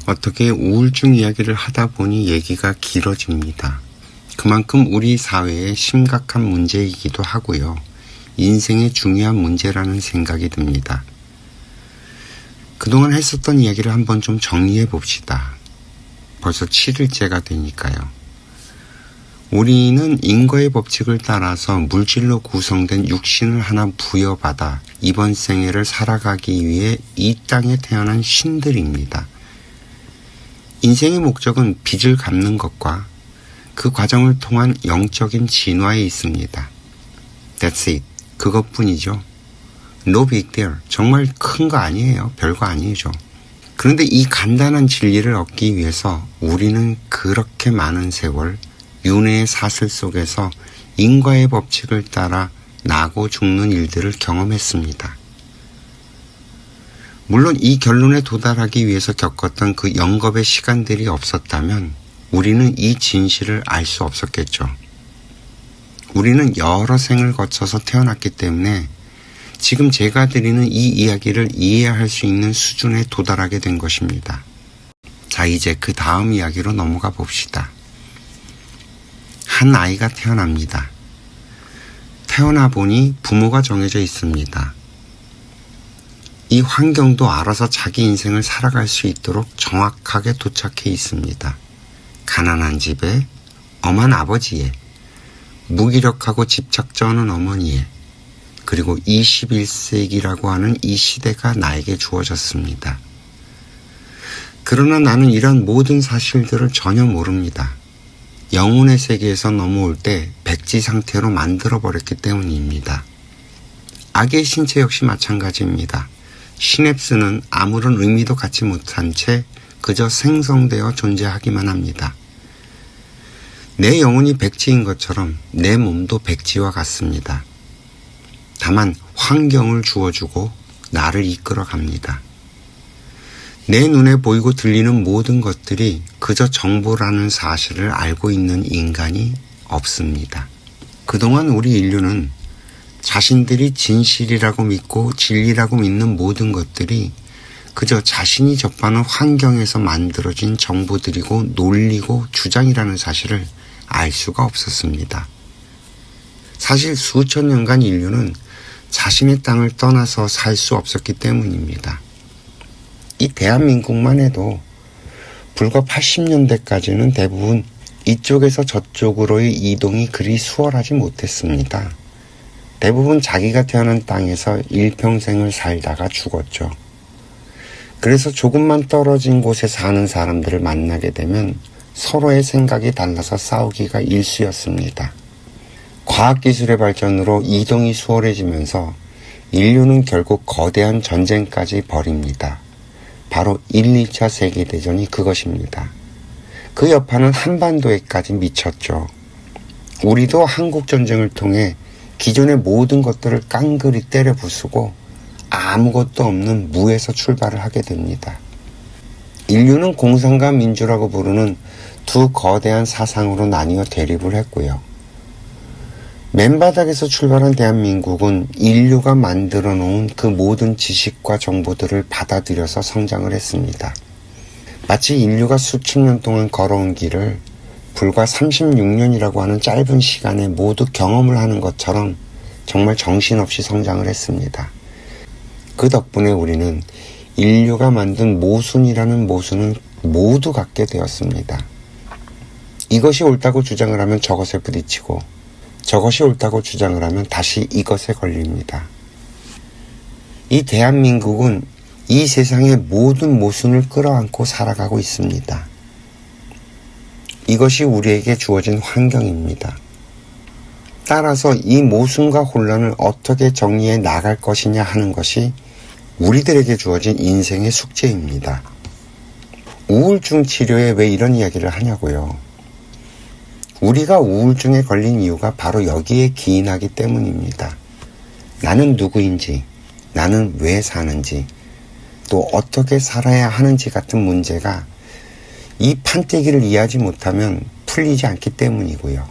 어떻게 우울증 이야기를 하다 보니 얘기가 길어집니다. 그만큼 우리 사회의 심각한 문제이기도 하고요. 인생의 중요한 문제라는 생각이 듭니다. 그동안 했었던 이야기를 한번 좀 정리해 봅시다. 벌써 7일째가 되니까요. 우리는 인과의 법칙을 따라서 물질로 구성된 육신을 하나 부여받아 이번 생애를 살아가기 위해 이 땅에 태어난 신들입니다. 인생의 목적은 빚을 갚는 것과 그 과정을 통한 영적인 진화에 있습니다. That's it. 그것뿐이죠. No big deal. 정말 큰 거 아니에요. 별거 아니죠. 그런데 이 간단한 진리를 얻기 위해서 우리는 그렇게 많은 세월 윤회의 사슬 속에서 인과의 법칙을 따라 나고 죽는 일들을 경험했습니다. 물론 이 결론에 도달하기 위해서 겪었던 그 영겁의 시간들이 없었다면 우리는 이 진실을 알 수 없었겠죠. 우리는 여러 생을 거쳐서 태어났기 때문에 지금 제가 드리는 이 이야기를 이해할 수 있는 수준에 도달하게 된 것입니다. 자, 이제 그 다음 이야기로 넘어가 봅시다. 한 아이가 태어납니다. 태어나 보니 부모가 정해져 있습니다. 이 환경도 알아서 자기 인생을 살아갈 수 있도록 정확하게 도착해 있습니다. 가난한 집에, 엄한 아버지에, 무기력하고 집착자 없는 어머니에, 그리고 21세기라고 하는 이 시대가 나에게 주어졌습니다. 그러나 나는 이런 모든 사실들을 전혀 모릅니다. 영혼의 세계에서 넘어올 때 백지 상태로 만들어버렸기 때문입니다. 악의 신체 역시 마찬가지입니다. 시냅스는 아무런 의미도 갖지 못한 채 그저 생성되어 존재하기만 합니다. 내 영혼이 백지인 것처럼 내 몸도 백지와 같습니다. 다만 환경을 주어주고 나를 이끌어갑니다. 내 눈에 보이고 들리는 모든 것들이 그저 정보라는 사실을 알고 있는 인간이 없습니다. 그동안 우리 인류는 자신들이 진실이라고 믿고 진리라고 믿는 모든 것들이 그저 자신이 접하는 환경에서 만들어진 정보들이고 논리고 주장이라는 사실을 알 수가 없었습니다. 사실 수천 년간 인류는 자신의 땅을 떠나서 살 수 없었기 때문입니다. 이 대한민국만 해도 불과 80년대까지는 대부분 이쪽에서 저쪽으로의 이동이 그리 수월하지 못했습니다. 대부분 자기가 태어난 땅에서 일평생을 살다가 죽었죠. 그래서 조금만 떨어진 곳에 사는 사람들을 만나게 되면 서로의 생각이 달라서 싸우기가 일쑤였습니다. 과학기술의 발전으로 이동이 수월해지면서 인류는 결국 거대한 전쟁까지 벌입니다. 바로 1, 2차 세계대전이 그것입니다. 그 여파는 한반도에까지 미쳤죠. 우리도 한국전쟁을 통해 기존의 모든 것들을 깡그리 때려 부수고 아무것도 없는 무에서 출발을 하게 됩니다. 인류는 공산과 민주라고 부르는 두 거대한 사상으로 나뉘어 대립을 했고요. 맨바닥에서 출발한 대한민국은 인류가 만들어 놓은 그 모든 지식과 정보들을 받아들여서 성장을 했습니다. 마치 인류가 수천 년 동안 걸어온 길을 불과 36년이라고 하는 짧은 시간에 모두 경험을 하는 것처럼 정말 정신없이 성장을 했습니다. 그 덕분에 우리는 인류가 만든 모순이라는 모순은 모두 갖게 되었습니다. 이것이 옳다고 주장을 하면 저것에 부딪히고 저것이 옳다고 주장을 하면 다시 이것에 걸립니다. 이 대한민국은 이 세상의 모든 모순을 끌어안고 살아가고 있습니다. 이것이 우리에게 주어진 환경입니다. 따라서 이 모순과 혼란을 어떻게 정리해 나갈 것이냐 하는 것이 우리들에게 주어진 인생의 숙제입니다. 우울증 치료에 왜 이런 이야기를 하냐고요. 우리가 우울증에 걸린 이유가 바로 여기에 기인하기 때문입니다. 나는 누구인지, 나는 왜 사는지, 또 어떻게 살아야 하는지 같은 문제가 이 판때기를 이해하지 못하면 풀리지 않기 때문이고요.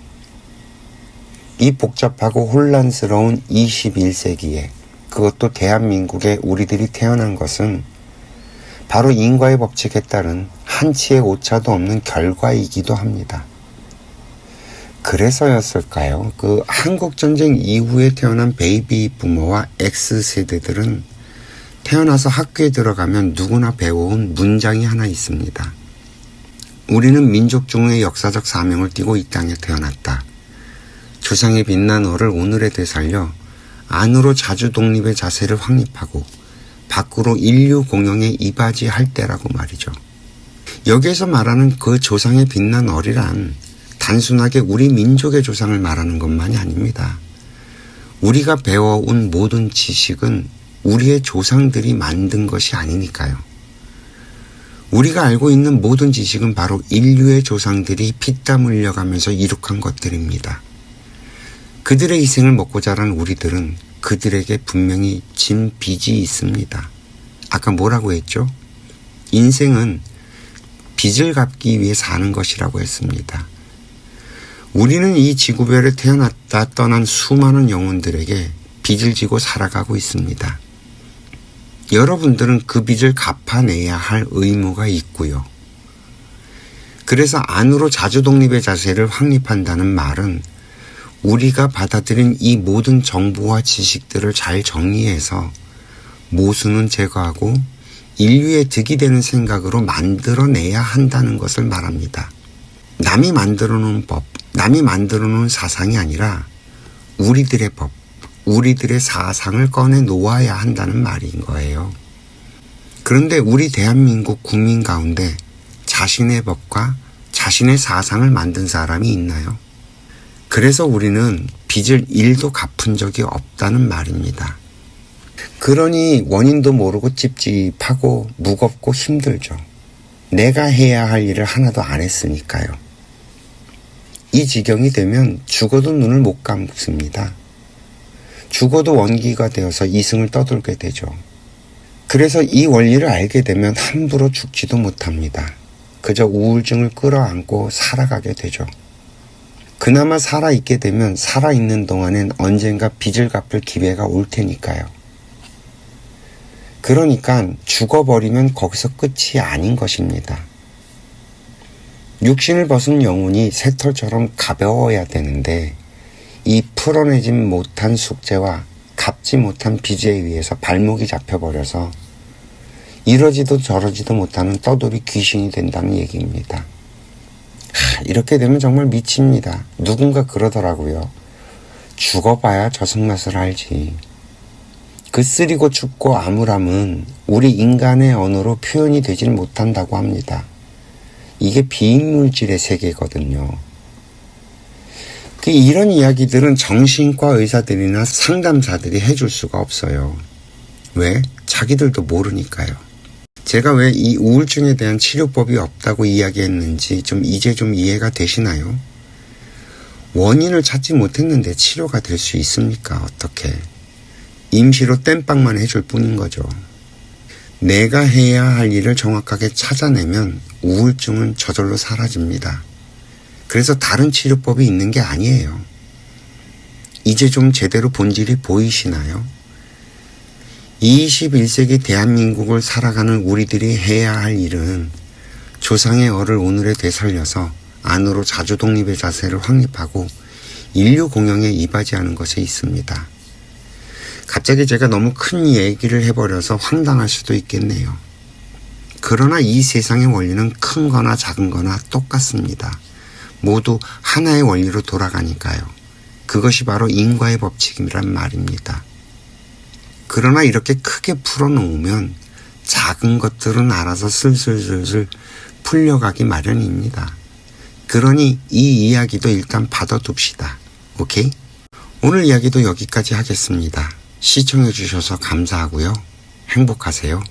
이 복잡하고 혼란스러운 21세기에 그것도 대한민국에 우리들이 태어난 것은 바로 인과의 법칙에 따른 한치의 오차도 없는 결과이기도 합니다. 그래서였을까요? 그 한국전쟁 이후에 태어난 베이비 부모와 X세대들은 태어나서 학교에 들어가면 누구나 배워온 문장이 하나 있습니다. 우리는 민족중의 역사적 사명을 띠고 이 땅에 태어났다. 조상의 빛난 어를 오늘에 되살려 안으로 자주 독립의 자세를 확립하고 밖으로 인류 공영에 이바지할 때라고 말이죠. 여기에서 말하는 그 조상의 빛난 어리란 단순하게 우리 민족의 조상을 말하는 것만이 아닙니다. 우리가 배워온 모든 지식은 우리의 조상들이 만든 것이 아니니까요. 우리가 알고 있는 모든 지식은 바로 인류의 조상들이 피땀 흘려가면서 이룩한 것들입니다. 그들의 희생을 먹고 자란 우리들은 그들에게 분명히 진 빚이 있습니다. 아까 뭐라고 했죠? 인생은 빚을 갚기 위해 사는 것이라고 했습니다. 우리는 이 지구별에 태어났다 떠난 수많은 영혼들에게 빚을 지고 살아가고 있습니다. 여러분들은 그 빚을 갚아내야 할 의무가 있고요. 그래서 안으로 자주 독립의 자세를 확립한다는 말은 우리가 받아들인 이 모든 정보와 지식들을 잘 정리해서 모순은 제거하고 인류의 득이 되는 생각으로 만들어내야 한다는 것을 말합니다. 남이 만들어 놓은 법, 남이 만들어 놓은 사상이 아니라 우리들의 법, 우리들의 사상을 꺼내 놓아야 한다는 말인 거예요. 그런데 우리 대한민국 국민 가운데 자신의 법과 자신의 사상을 만든 사람이 있나요? 그래서 우리는 빚을 1도 갚은 적이 없다는 말입니다. 그러니 원인도 모르고 찝찝하고 무겁고 힘들죠. 내가 해야 할 일을 하나도 안 했으니까요. 이 지경이 되면 죽어도 눈을 못 감습니다. 죽어도 원기가 되어서 이승을 떠돌게 되죠. 그래서 이 원리를 알게 되면 함부로 죽지도 못합니다. 그저 우울증을 끌어안고 살아가게 되죠. 그나마 살아있게 되면 살아있는 동안엔 언젠가 빚을 갚을 기회가 올 테니까요. 그러니까 죽어버리면 거기서 끝이 아닌 것입니다. 육신을 벗은 영혼이 새털처럼 가벼워야 되는데 이 풀어내지 못한 숙제와 갚지 못한 빚에 의해서 발목이 잡혀버려서 이러지도 저러지도 못하는 떠돌이 귀신이 된다는 얘기입니다. 이렇게 되면 정말 미칩니다. 누군가 그러더라고요. 죽어봐야 저승맛을 알지. 그 쓰리고 춥고 암울함은 우리 인간의 언어로 표현이 되질 못한다고 합니다. 이게 비인물질의 세계거든요. 이런 이야기들은 정신과 의사들이나 상담사들이 해줄 수가 없어요. 왜? 자기들도 모르니까요. 제가 왜 이 우울증에 대한 치료법이 없다고 이야기했는지 이제 좀 이해가 되시나요? 원인을 찾지 못했는데 치료가 될 수 있습니까? 어떻게? 임시로 땜빵만 해줄 뿐인 거죠. 내가 해야 할 일을 정확하게 찾아내면 우울증은 저절로 사라집니다. 그래서 다른 치료법이 있는 게 아니에요. 이제 좀 제대로 본질이 보이시나요? 21세기 대한민국을 살아가는 우리들이 해야 할 일은 조상의 어를 오늘에 되살려서 안으로 자주 독립의 자세를 확립하고 인류 공영에 이바지하는 것에 있습니다. 갑자기 제가 너무 큰 얘기를 해버려서 황당할 수도 있겠네요. 그러나 이 세상의 원리는 큰 거나 작은 거나 똑같습니다. 모두 하나의 원리로 돌아가니까요. 그것이 바로 인과의 법칙이란 말입니다. 그러나 이렇게 크게 풀어놓으면 작은 것들은 알아서 슬슬슬슬 풀려가기 마련입니다. 그러니 이 이야기도 일단 받아둡시다. 오케이? 오늘 이야기도 여기까지 하겠습니다. 시청해 주셔서 감사하고요. 행복하세요.